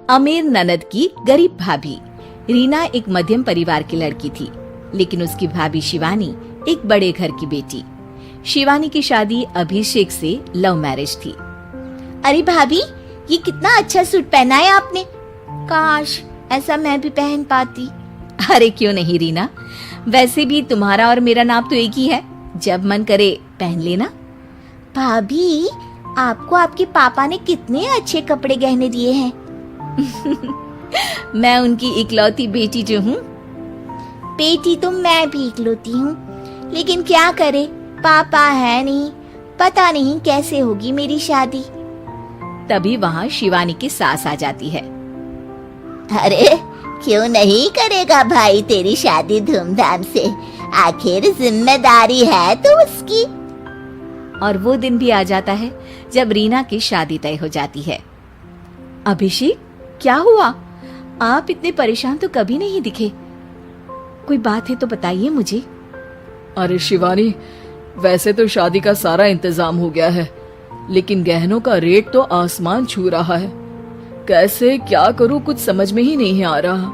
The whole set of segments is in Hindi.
अमीर ननद की गरीब भाभी। रीना एक मध्यम परिवार की लड़की थी, लेकिन उसकी भाभी शिवानी एक बड़े घर की बेटी। शिवानी की शादी अभिषेक से लव मैरिज थी। अरे भाभी, ये कितना अच्छा सूट पहना है आपने। काश ऐसा मैं भी पहन पाती। अरे क्यों नहीं रीना, वैसे भी तुम्हारा और मेरा नाम तो एक ही है, जब मन करे पहन लेना। भाभी, आपको आपके पापा ने कितने अच्छे कपड़े गहने दिए हैं। मैं उनकी इकलौती बेटी जो हूँ। बेटी तो मैं भी इकलौती हूँ, लेकिन क्या करे, पापा है नहीं, पता नहीं कैसे होगी मेरी शादी। तभी वहाँ शिवानी की सास आ जाती है। अरे क्यों नहीं करेगा भाई तेरी शादी धूमधाम से, आखिर जिम्मेदारी है तो उसकी। और वो दिन भी आ जाता है जब रीना की शादी तय हो जाती है। अभिषेक, क्या हुआ? आप इतने परेशान तो कभी नहीं दिखे, कोई बात है तो बताइए मुझे। अरे शिवानी, वैसे तो शादी का सारा इंतजाम हो गया है, लेकिन गहनों का रेट तो आसमान छू रहा है। कैसे क्या करूं, कुछ समझ में ही नहीं आ रहा।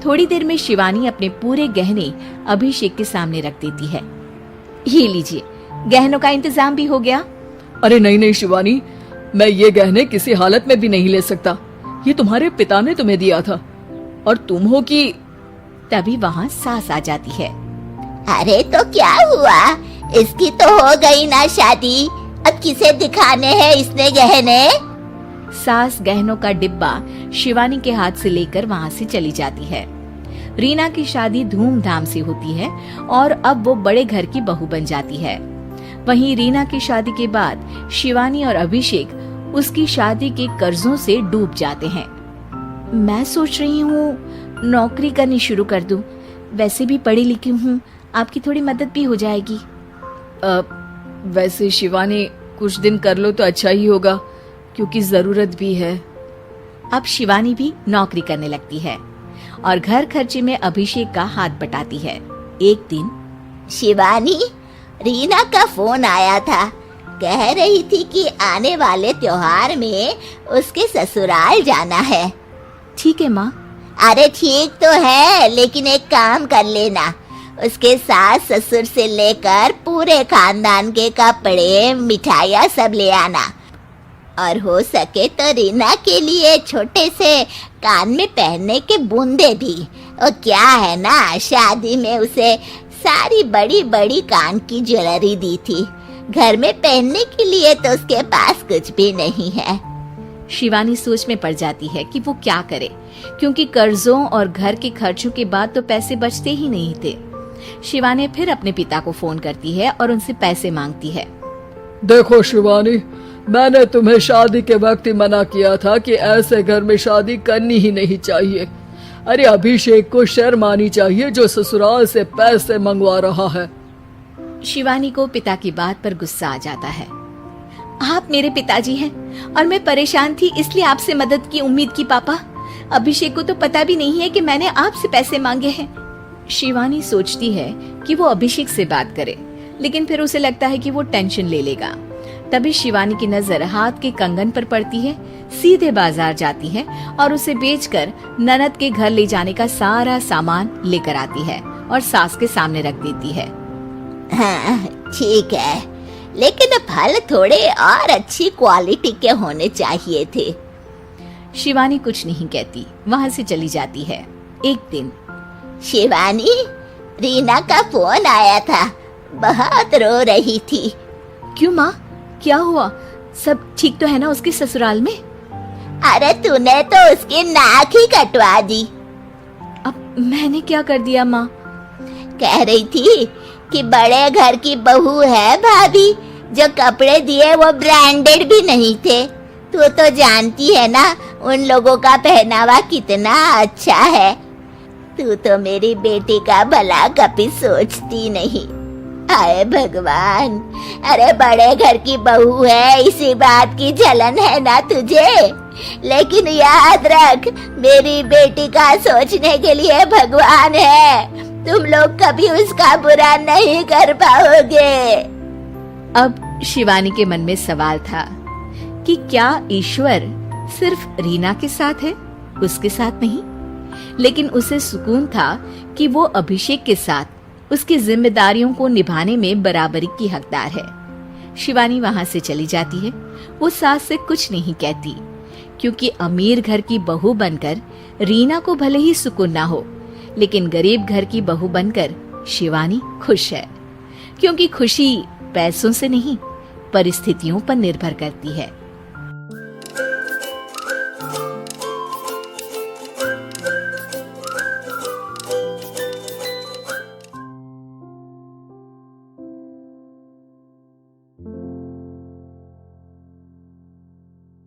थोड़ी देर में शिवानी अपने पूरे गहने अभिषेक के सामने रख देती है। ये लीजिए, गहनों का इंतजाम भी हो गया। अरे नहीं नहीं शिवानी, मैं ये गहने किसी हालत में भी नहीं ले सकता। ये तुम्हारे पिता ने तुम्हें दिया था, और तुम हो कि। तभी वहाँ सास आ जाती है। अरे तो क्या हुआ, इसकी तो हो गई ना शादी, अब किसे दिखाने हैं इसने गहने। सास गहनों का डिब्बा शिवानी के हाथ से लेकर वहाँ से चली जाती है। रीना की शादी धूमधाम से होती है और अब वो बड़े घर की बहू बन जाती है। वहीं रीना की शादी के बाद शिवानी और अभिषेक उसकी शादी के कर्जों से डूब जाते हैं। मैं सोच रही हूँ नौकरी करनी शुरू कर दूं, वैसे भी पढ़ी लिखी हूँ, आपकी थोड़ी मदद भी हो जाएगी। वैसे शिवानी, कुछ दिन कर लो तो अच्छा ही होगा, क्योंकि जरूरत भी है। अब शिवानी भी नौकरी करने लगती है और घर खर्चे में अभिषेक का हाथ बटाती है। एक दिन शिवानी, रीना का फोन आया था, कह रही थी कि आने वाले त्योहार में उसके ससुराल जाना है। ठीक है माँ। अरे ठीक तो है, लेकिन एक काम कर लेना, उसके सास ससुर से लेकर पूरे खानदान के कपड़े मिठाइयाँ सब ले आना, और हो सके तो रीना के लिए छोटे से कान में पहनने के बूंदे भी। और क्या है ना, शादी में उसे सारी बड़ी बड़ी कान की ज्वेलरी दी थी, घर में पहनने के लिए तो उसके पास कुछ भी नहीं है। शिवानी सोच में पड़ जाती है कि वो क्या करे, क्योंकि कर्जों और घर के खर्चों के बाद तो पैसे बचते ही नहीं थे। शिवानी फिर अपने पिता को फोन करती है और उनसे पैसे मांगती है। देखो शिवानी, मैंने तुम्हें शादी के वक्त ही मना किया था कि ऐसे घर में शादी करनी ही नहीं चाहिए। अरे अभिषेक को शर्म आनी चाहिए जो ससुराल से पैसे मंगवा रहा है। शिवानी को पिता की बात पर गुस्सा आ जाता है। आप मेरे पिताजी हैं और मैं परेशान थी इसलिए आपसे मदद की उम्मीद की पापा। अभिषेक को तो पता भी नहीं है कि मैंने आपसे पैसे मांगे हैं। शिवानी सोचती है कि वो अभिषेक से बात करे, लेकिन फिर उसे लगता है कि वो टेंशन ले लेगा। तभी शिवानी की नजर हाथ के कंगन पर पड़ती है। सीधे बाजार जाती है और उसे बेचकर ननद के घर ले जाने का सारा सामान लेकर आती है और सास के सामने रख देती है। हाँ ठीक है, लेकिन फल थोड़े और अच्छी क्वालिटी के होने चाहिए थे। शिवानी कुछ नहीं कहती, वहाँ से चली जाती है। एक दिन शिवानी, रीना का फोन आया था, बहुत रो रही थी। क्यों माँ, क्या हुआ? सब ठीक तो है ना उसके ससुराल में? अरे तूने तो उसकी नाक ही कटवा दी। अब मैंने क्या कर दिया माँ? कह रही थी कि बड़े घर की बहू है भाभी, जो कपड़े दिए वो ब्रांडेड भी नहीं थे। तू तो जानती है ना उन लोगों का पहनावा कितना अच्छा है। तू तो मेरी बेटी का भला कभी सोचती नहीं। हाय भगवान, अरे बड़े घर की बहू है, इसी बात की जलन है ना तुझे, लेकिन याद रख मेरी बेटी का सोचने के लिए भगवान है। तुम लोग कभी उसका बुरा नहीं कर पाओगे। अब शिवानी के मन में सवाल था कि क्या ईश्वर सिर्फ रीना के साथ है, उसके साथ नहीं। लेकिन उसे सुकून था कि वो अभिषेक के साथ उसकी जिम्मेदारियों को निभाने में बराबरी की हकदार है। शिवानी वहां से चली जाती है। वो सास से कुछ नहीं कहती, क्योंकि अमीर घर की बहू बनकर रीना को भले ही सुकून ना हो, लेकिन गरीब घर की बहू बनकर शिवानी खुश है। क्योंकि खुशी पैसों से नहीं, परिस्थितियों पर निर्भर करती है।